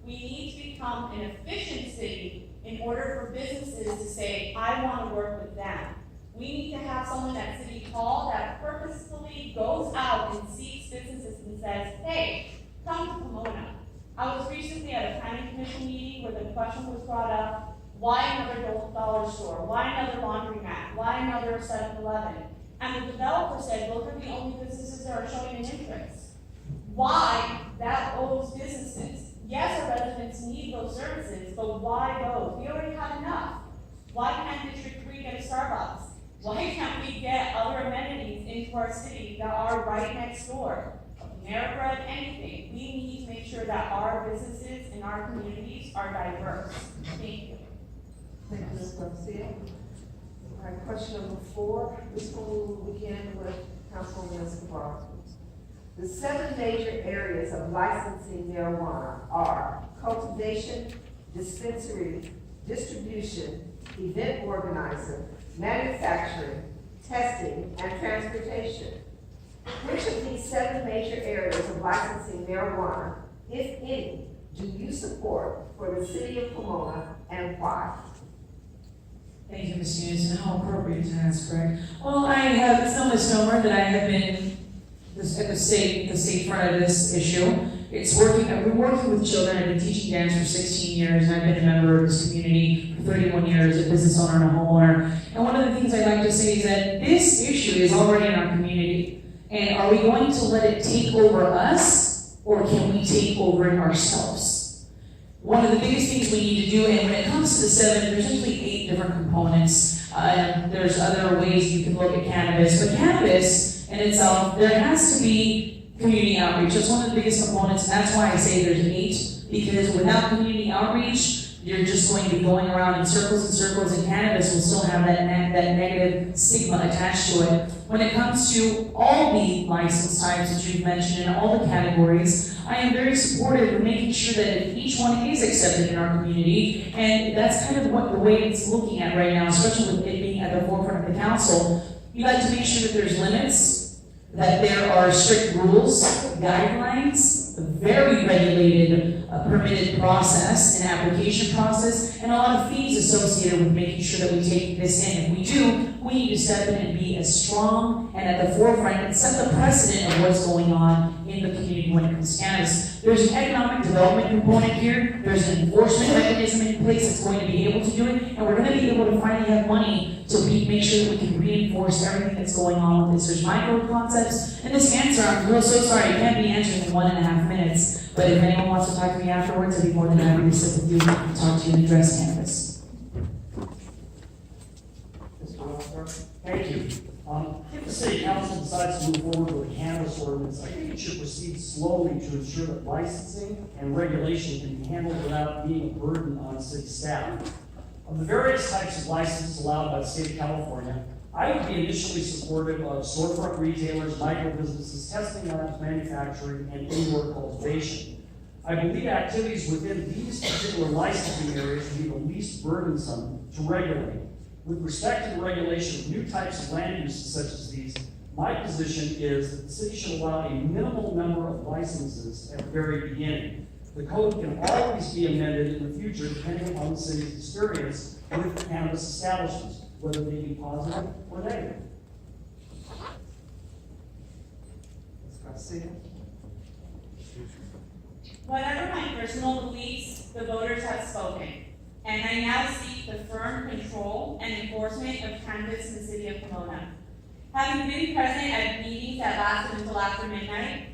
We need to become an efficient city in order for businesses to say, I want to work with them. We need to have someone at City Hall that purposefully goes out and seeks businesses and says, hey, come to Pomona. I was recently at a planning commission meeting where the question was brought up, why another dollar store? Why another laundromat? Why another 7-Eleven? And the developer said, those are the only businesses that are showing an interest. Why? That owes businesses. Yes, our residents need those services, but why those? We already have enough. Why can't District 3 get a Starbucks? Why can't we get other amenities into our city that are right next door? Ameribread, anything. We need to make sure that our businesses in our communities are diverse. Thank you. Thank you, Ms. Garcia. All right, question number 4. This one we will begin with Councilwoman Escobar. The 7 major areas of licensing marijuana are cultivation, dispensary, distribution, event organizer, manufacturing, testing, and transportation. Which of these 7 major areas of licensing marijuana, if any, do you support for the city of Pomona and why? Thank you, Ms. Hughes, and how appropriate to ask, Greg. Well, it's no misnomer that I have been at the state front of this issue. I've been working with children. I've been teaching dance for 16 years, and I've been a member of this community for 31 years, a business owner and a homeowner. And one of the things I'd like to say is that this issue is already in our community. And are we going to let it take over us, or can we take over it ourselves? One of the biggest things we need to do, and when it comes to the 7, there's usually 8 different components. There's other ways you can look at cannabis, but cannabis in itself, there has to be community outreach. That's one of the biggest components, and that's why I say there's 8, because without community outreach, you're just going to be going around in circles and circles, and cannabis will still have that negative stigma attached to it. When it comes to all the license types that you've mentioned and all the categories, I am very supportive of making sure that each one is accepted in our community, and that's kind of the way it's looking at right now, especially with it being at the forefront of the council. You like to make sure that there's limits, that there are strict rules, guidelines, a very regulated permitted process and application process, and a lot of fees associated with making sure that we take this in. If we do, we need to step in and be as strong and at the forefront and set the precedent of what's going on in the community when it comes to cannabis. There's an economic development component here. There's an enforcement mechanism in place that's going to be able to do it, and we're going to be able to finally have money to make sure that we can reinforce everything that's going on with this. There's micro concepts, and this answer, I'm real so sorry, it can't be answered in 1.5 minutes. But if anyone wants to talk to me afterwards, I'd be more than happy to sit with you and talk to you and address cannabis. Thank you. If the city council decides to move forward with a cannabis ordinance, I think it should proceed slowly to ensure that licensing and regulation can be handled without being a burden on city staff. Of the various types of licenses allowed by the state of California, I would be initially supportive of storefront retailers, micro businesses, testing labs, manufacturing, and indoor cultivation. I believe activities within these particular licensing areas would be the least burdensome to regulate. With respect to the regulation of new types of land uses such as these, my position is that the city should allow a minimal number of licenses at the very beginning. The code can always be amended in the future depending on the city's experience with cannabis establishments, whether they be positive or negative. Ms. Garcia. Whatever my personal beliefs, the voters have spoken, and I now seek the firm control and enforcement of cannabis in the city of Pomona. Having been present at meetings that lasted until after midnight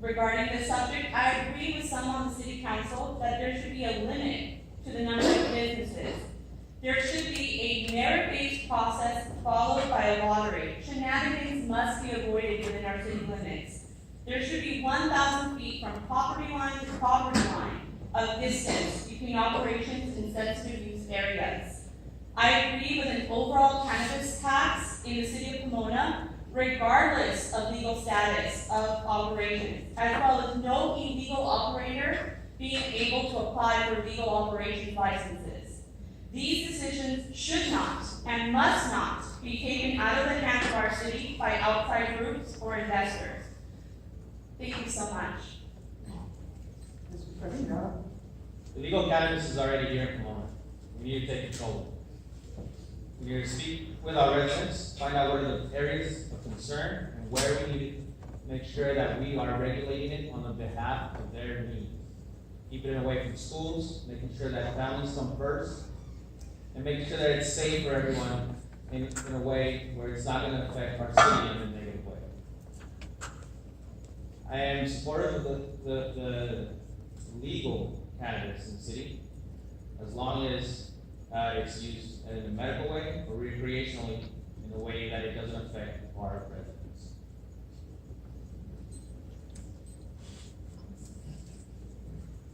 regarding this subject, I agree with some on the city council that there should be a limit to the number of businesses. There should be a merit-based process followed by a lottery. Shenanigans must be avoided within our city limits. There should be 1,000 feet from property line to property line of distance between operations in sensitive use areas. I agree with an overall cannabis tax in the city of Pomona, regardless of legal status of operations, as well as no illegal operator being able to apply for legal operations licenses. These decisions should not and must not be taken out of the hands of our city by outside groups or investors. Thank you so much. Mr. Preciado. Illegal cannabis is already here in Pomona. We need to take control of it. We need to speak with our residents, find out what are the areas of concern and where we need to make sure that we are regulating it on the behalf of their needs. Keeping it away from schools, making sure that families come first, and making sure that it's safe for everyone in a way where it's not going to affect our city in a negative way. I am supportive of the legal cannabis in the city, as long as it's used in a medical way or recreationally in a way that it doesn't affect our residents.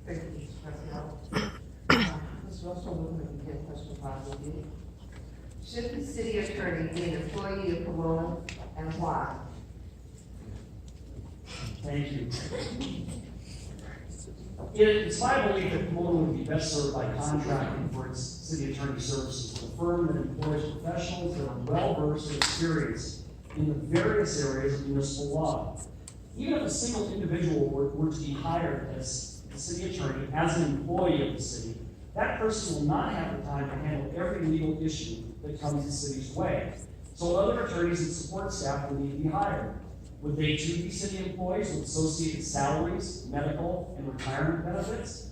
Thank you, Mr. Preciado. Ms. Russell, we're going to begin question 5. Should the city attorney be an employee of Pomona, and why? Thank you. It's my belief that Pomona would be best served by contracting for its city attorney services with a firm that employs professionals that are well-versed and experienced in the various areas of municipal law. Even if a single individual were to be hired as the city attorney, as an employee of the city, that person will not have the time to handle every legal issue that comes the city's way. So other attorneys and support staff will need to be hired. Would they too be city employees with associated salaries, medical, and retirement benefits?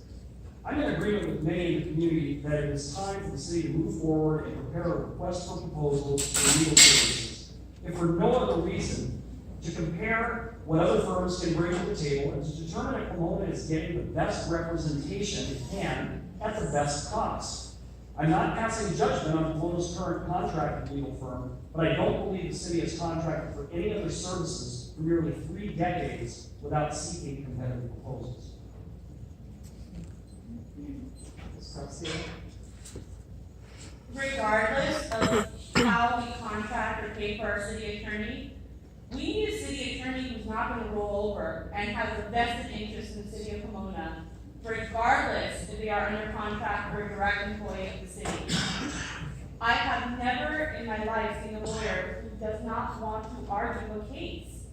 I'm in agreement with many in the community that it is time for the city to move forward and prepare a request for proposals for legal services. If for no other reason, to compare what other firms can bring to the table and to determine if Pomona is getting the best representation it can at the best cost. I'm not passing judgment on Pomona's current contracted legal firm, but I don't believe the city has contracted for any other services for nearly 3 decades without seeking competitive proposals. Ms. Garcia? Regardless of how we contract or pay for our city attorney, we need a city attorney who's not going to roll over and has a vested interest in the city of Pomona, regardless if they are under contract or a direct employee of the city. I have never in my life seen a lawyer who does not want to argue a case.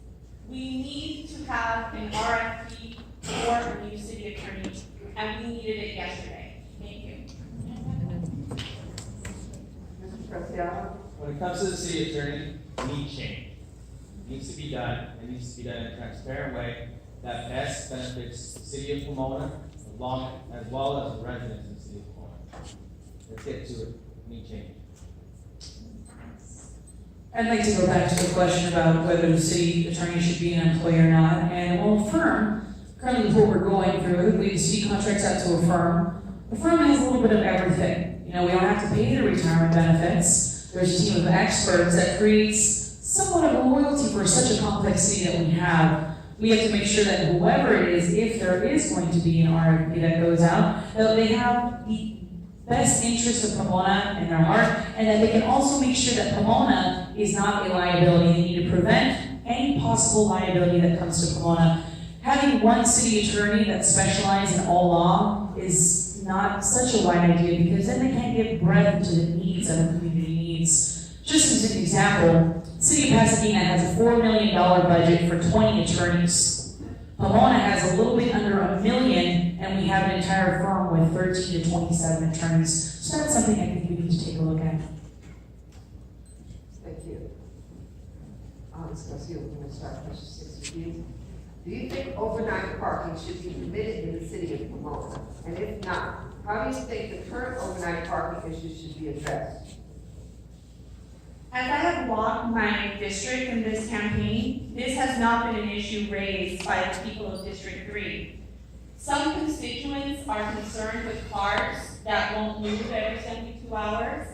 We need to have an RFP for a new city attorney, and we needed it yesterday. Thank you. Mr. Preciado? When it comes to the city attorney, we need change. It needs to be done. It needs to be done in a transparent way that best benefits the city of Pomona, as well as the residents in the city of Pomona. Let's get to it. We need change. I'd like to go back to the question about whether the city attorney should be an employee or not, and we'll affirm, currently with what we're going through, we see contracts out to a firm. The firm has a little bit of everything. You know, we don't have to pay the retirement benefits. There's a team of experts that creates somewhat of a loyalty for such a complex city that we have. We have to make sure that whoever it is, if there is going to be an RFP that goes out, that they have the best interest of Pomona in their heart, and that they can also make sure that Pomona is not a liability. They need to prevent any possible liability that comes to Pomona. Having one city attorney that specializes in all law is not such a wide idea, because then they can't give breadth to the needs that the community needs. Just as an example, the city of Pasadena has a $4 million budget for 20 attorneys. Pomona has a little bit under $1 million, and we have an entire firm with 13 to 27 attorneys. So that's something I think we need to take a look at. Thank you. Ms. Garcia, we're going to start question 6 with you. Do you think overnight parking should be permitted in the city of Pomona? And if not, how do you think the current overnight parking issue should be addressed? As I have walked my district in this campaign, this has not been an issue raised by the people of District 3. Some constituents are concerned with cars that won't move every 72 hours,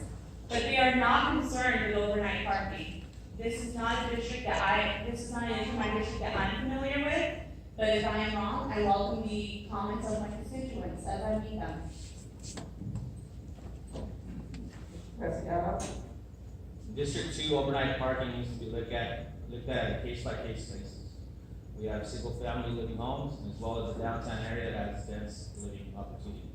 but they are not concerned with overnight parking. This is not an issue my district that I'm familiar with, but if I am wrong, I welcome the comments of my constituents as I meet them. Preciado? District 2 overnight parking needs to be looked at a case-by-case basis. We have single-family living homes, as well as a downtown area that has dense living opportunities.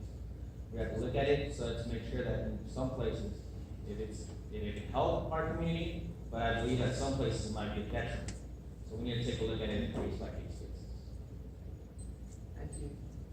We have to look at it so to make sure that in some places, it can help our community, but I believe that some places it might be a detriment. So we need to take a look at it in a case-by-case basis. Thank you.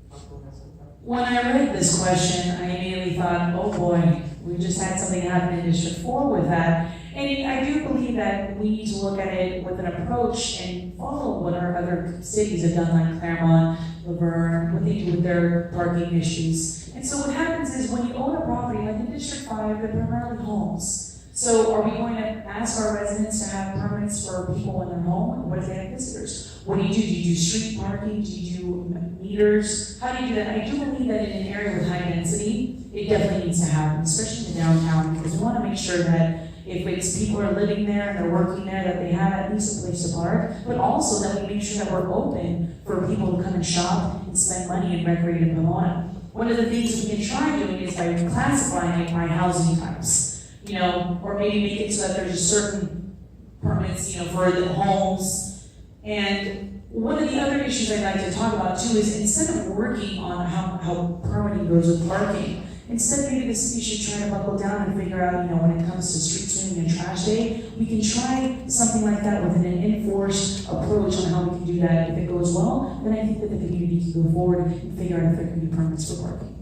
Councilwoman Escobar? When I read this question, I immediately thought, oh boy, we just had something happen in District 4 with that. And I do believe that we need to look at it with an approach and follow what our other cities have done, like Claremont, Laverne, what they do with their parking issues. And so what happens is when you own a property, like in District 5, they're primarily homes. So are we going to ask our residents to have permits for people in their home? What if they have visitors? What do? Do you do street parking? Do you do meters? How do you do that? I do believe that in an area with high density, it definitely needs to happen, especially in the downtown, because we want to make sure that if it's people are living there and they're working there, that they have at least a place to park, but also that we make sure that we're open for people to come and shop and spend money and recreate in Pomona. One of the things we can try doing is by classifying it by housing types. Or maybe make it so that there's a certain permits, for the homes. And one of the other issues I'd like to talk about too is instead of working on how permitting goes with parking, instead maybe the city should try to buckle down and figure out, when it comes to street sweeping and trash day, we can try something like that with an enforced approach on how we can do that. If it goes well, then I think that the community can go forward and figure out if there can be permits for parking.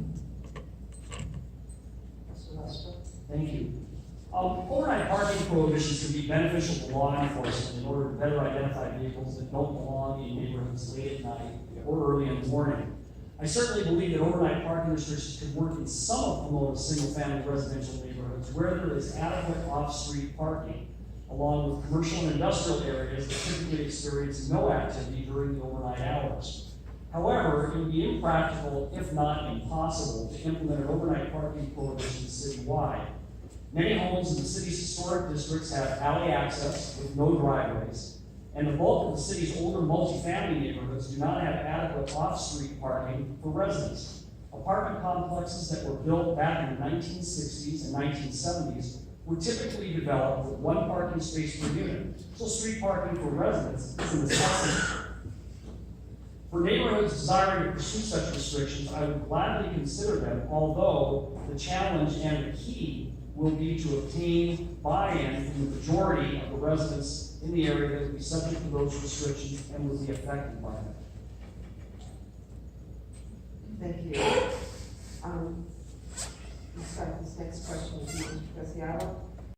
Mr. Lustro? Thank you. Overnight parking prohibitions can be beneficial to law enforcement in order to better identify vehicles that don't belong in neighborhoods late at night or early in the morning. I certainly believe that overnight parking restrictions could work in some of Pomona's single-family residential neighborhoods where there is adequate off-street parking, along with commercial and industrial areas that typically experience no activity during the overnight hours. However, it would be impractical, if not impossible, to implement an overnight parking prohibition citywide. Many homes in the city's historic districts have alley access with no driveways, and the bulk of the city's older multifamily neighborhoods do not have adequate off-street parking for residents. Apartment complexes that were built back in the 1960s and 1970s were typically developed with one parking space per unit, so street parking for residents is a necessity. For neighborhoods desiring to pursue such restrictions, I would gladly consider them, although the challenge and the key will be to obtain buy-in from the majority of the residents in the area that would be subject to those restrictions and would be affected by them. Thank you. Let's start this next question with you, Mr. Preciado.